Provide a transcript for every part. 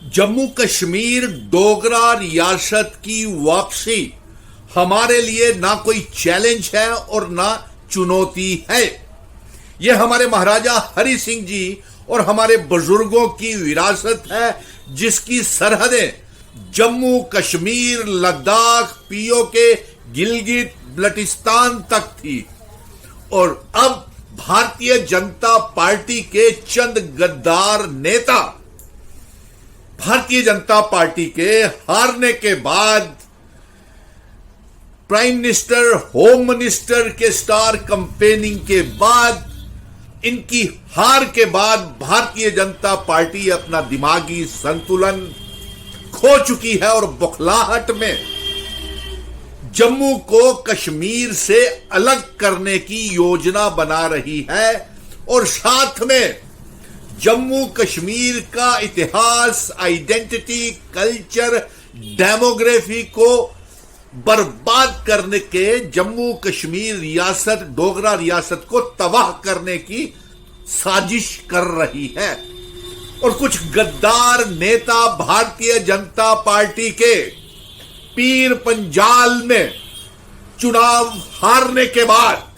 जम्मू कश्मीर डोगरा रियासत की वापसी हमारे लिए ना कोई चैलेंज है और ना चुनौती है। यह हमारे महाराजा हरि सिंह जी और हमारे बुजुर्गों की विरासत है, जिसकी सरहदें जम्मू कश्मीर, लद्दाख, पीओके, गिलगित बल्टिस्तान तक थी। और अब भारतीय जनता पार्टी के चंद गद्दार नेता भारतीय जनता पार्टी के हारने के बाद, प्राइम मिनिस्टर, होम मिनिस्टर के स्टार कैंपेनिंग के बाद, इनकी हार के बाद भारतीय जनता पार्टी अपना दिमागी संतुलन खो चुकी है और बौखलाहट में जम्मू को कश्मीर से अलग करने की योजना बना रही है। और साथ में जम्मू कश्मीर का इतिहास, आइडेंटिटी, कल्चर, डेमोग्राफी को बर्बाद करने के, जम्मू कश्मीर रियासत, डोगरा रियासत को तबाह करने की साजिश कर रही है। और कुछ गद्दार नेता भारतीय जनता पार्टी के पीर पंजाल में चुनाव हारने के बाद,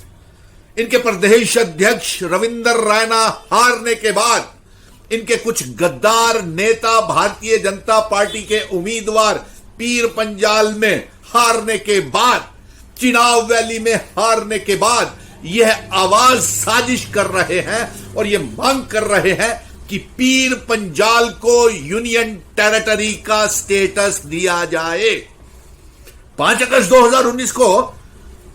इनके प्रदेश अध्यक्ष रविंदर रैना हारने के बाद, इनके कुछ गद्दार नेता भारतीय जनता पार्टी के उम्मीदवार पीर पंजाल में हारने के बाद, चिनाब वैली में हारने के बाद, यह आवाज साजिश कर रहे हैं और यह मांग कर रहे हैं कि पीर पंजाल को यूनियन टेरिटरी का स्टेटस दिया जाए। 5 अगस्त 2019 को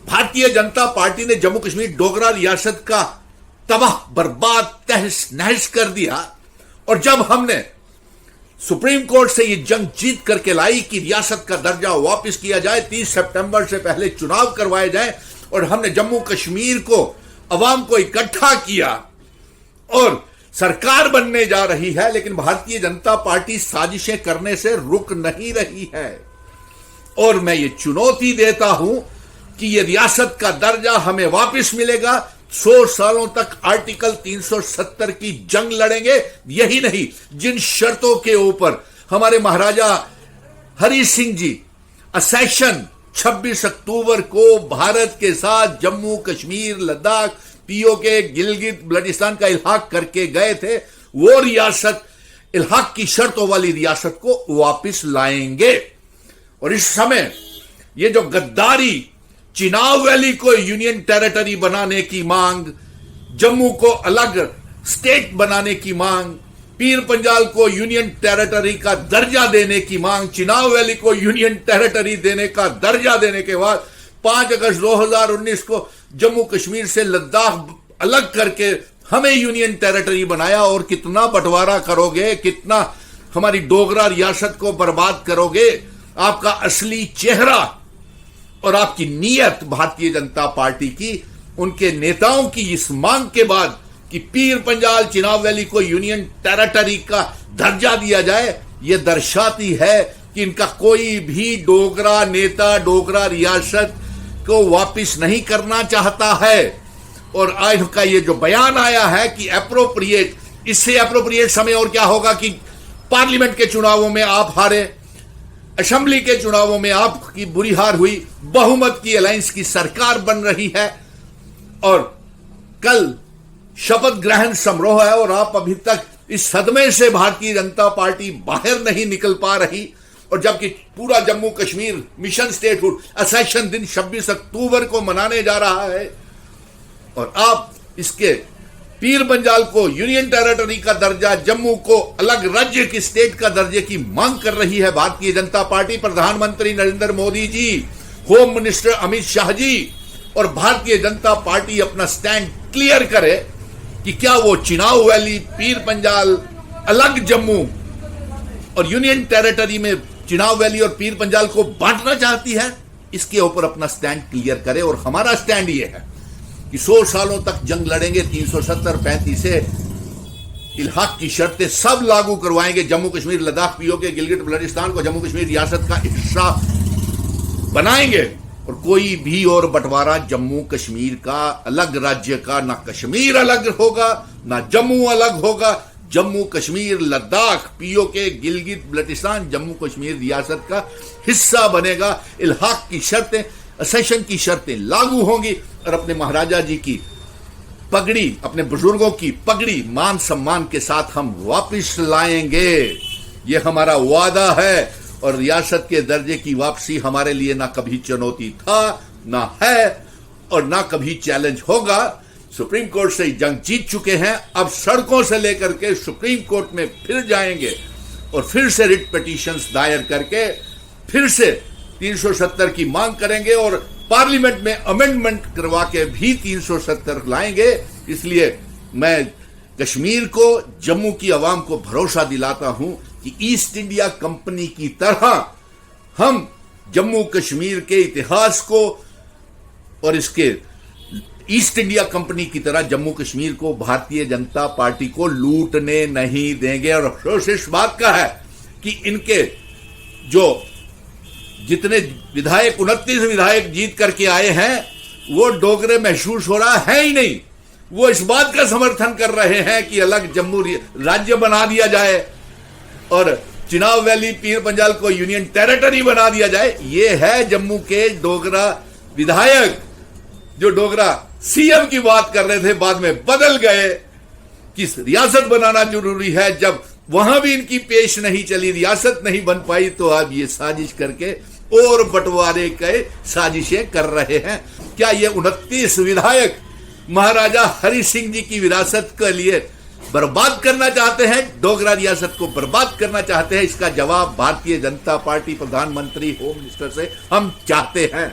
भारतीय जनता पार्टी ने जम्मू कश्मीर डोगरा रियासत का तबाह बर्बाद तहस नहस कर दिया। और जब हमने सुप्रीम कोर्ट से यह जंग जीत करके लाई कि रियासत का दर्जा वापस किया जाए, 30 सितंबर से पहले चुनाव करवाए जाए, और हमने जम्मू कश्मीर को, अवाम को इकट्ठा किया और सरकार बनने जा रही है, लेकिन भारतीय जनता पार्टी साजिशें करने से रुक नहीं रही है। और मैं ये चुनौती देता हूं कि ये रियासत का दर्जा हमें वापस मिलेगा। 100 सालों तक आर्टिकल 370 की जंग लड़ेंगे। यही नहीं, जिन शर्तों के ऊपर हमारे महाराजा हरि सिंह जी असेशन 26 अक्टूबर को भारत के साथ जम्मू कश्मीर, लद्दाख, पीओके, गिलगित बल्टिस्तान का इल्हाक करके गए थे, वो रियासत, इल्हाक की शर्तों वाली रियासत को वापस लाएंगे। और इस समय ये जो गद्दारी, चिनाब वैली को यूनियन टेरिटरी बनाने की मांग, जम्मू को अलग स्टेट बनाने की मांग, पीर पंजाल को यूनियन टेरिटरी का दर्जा देने की मांग, चिनाब वैली को यूनियन टेरिटरी देने का दर्जा देने के बाद 5 अगस्त 2019 को जम्मू कश्मीर से लद्दाख अलग करके हमें यूनियन टेरिटरी बनाया। और कितना बंटवारा करोगे, कितना हमारी डोगरा रियासत को बर्बाद करोगे। आपका असली चेहरा और आपकी नीयत भारतीय जनता पार्टी की, उनके नेताओं की इस मांग के बाद कि पीर पंजाल, चिनाब वैली को यूनियन टेरिटरी का दर्जा दिया जाए, यह दर्शाती है कि इनका कोई भी डोगरा नेता डोगरा रियासत को वापस नहीं करना चाहता है। और आज का ये जो बयान आया है कि एप्रोप्रिएट, इससे एप्रोप्रिएट समय और क्या होगा कि पार्लियामेंट के चुनावों में आप हारे, असेंबली के चुनावों में आपकी बुरी हार हुई, बहुमत की अलायंस की सरकार बन रही है और कल शपथ ग्रहण समारोह है और आप अभी तक इस सदमे से भारतीय जनता पार्टी बाहर नहीं निकल पा रही। और जबकि पूरा जम्मू कश्मीर मिशन स्टेटहुड असेशन दिन 26 अक्टूबर को मनाने जा रहा है और आप इसके पीर पंजाल को यूनियन टेरिटरी का दर्जा, जम्मू को अलग राज्य की स्टेट का दर्जे की मांग कर रही है भारतीय जनता पार्टी। प्रधानमंत्री नरेंद्र मोदी जी, होम मिनिस्टर अमित शाह जी और भारतीय जनता पार्टी अपना स्टैंड क्लियर करे कि क्या वो चिनाब वैली, पीर पंजाल, अलग जम्मू और यूनियन टेरिटरी में चिनाब वैली और पीर पंजाल को बांटना चाहती है। इसके ऊपर अपना स्टैंड क्लियर करे। और हमारा स्टैंड ये है कि 100 सालों तक जंग लड़ेंगे, 370-35 से इल्हाक की शर्तें सब लागू करवाएंगे। जम्मू कश्मीर, लद्दाख, पीओके, गिलगित बल्टिस्तान को जम्मू कश्मीर रियासत का हिस्सा बनाएंगे। और कोई भी और बंटवारा जम्मू कश्मीर का, अलग राज्य का, ना कश्मीर अलग होगा, ना जम्मू अलग होगा। जम्मू कश्मीर लद्दाख पीओके गिलगित बल्टिस्तान जम्मू कश्मीर रियासत का हिस्सा बनेगा। इल्हाक की शर्तें, असेशन की शर्तें लागू होंगी और अपने महाराजा जी की पगड़ी, अपने बुजुर्गों की पगड़ी मान सम्मान के साथ हम वापस लाएंगे। ये हमारा वादा है और रियासत के दर्जे की वापसी हमारे लिए ना कभी चुनौती था, ना है और ना कभी चैलेंज होगा। सुप्रीम कोर्ट से जंग जीत चुके हैं, अब सड़कों से लेकर के सुप्रीम कोर्ट में फिर जाएंगे और फिर से रिट पिटीशंस दायर करके फिर से 370 की मांग करेंगे और पार्लियामेंट में अमेंडमेंट करवा के भी 370 लाएंगे। इसलिए मैं कश्मीर को, जम्मू की आवाम को भरोसा दिलाता हूं कि ईस्ट इंडिया कंपनी की तरह हम जम्मू कश्मीर के इतिहास को और इसके ईस्ट इंडिया कंपनी की तरह जम्मू कश्मीर को भारतीय जनता पार्टी को लूटने नहीं देंगे। और अफसोस इस बात का है कि इनके जो जितने विधायक 29 विधायक जीत करके आए हैं वो डोगरे महसूस हो रहा है ही नहीं। वो इस बात का समर्थन कर रहे हैं कि अलग जम्मू राज्य बना दिया जाए और चिनाब वैली पीर पंजाल को यूनियन टेरिटरी बना दिया जाए। ये है जम्मू के डोगरा विधायक जो डोगरा सीएम की बात कर रहे थे, बाद में बदल गए कि रियासत बनाना जरूरी है। जब वहां भी इनकी पेश नहीं चली, रियासत नहीं बन पाई, तो अब ये साजिश करके और बंटवारे के साजिशें कर रहे हैं। क्या ये 29 विधायक महाराजा हरि सिंह जी की विरासत के लिए बर्बाद करना चाहते हैं, डोगरा रियासत को बर्बाद करना चाहते हैं? इसका जवाब भारतीय जनता पार्टी, प्रधानमंत्री, होम मिनिस्टर से हम चाहते हैं।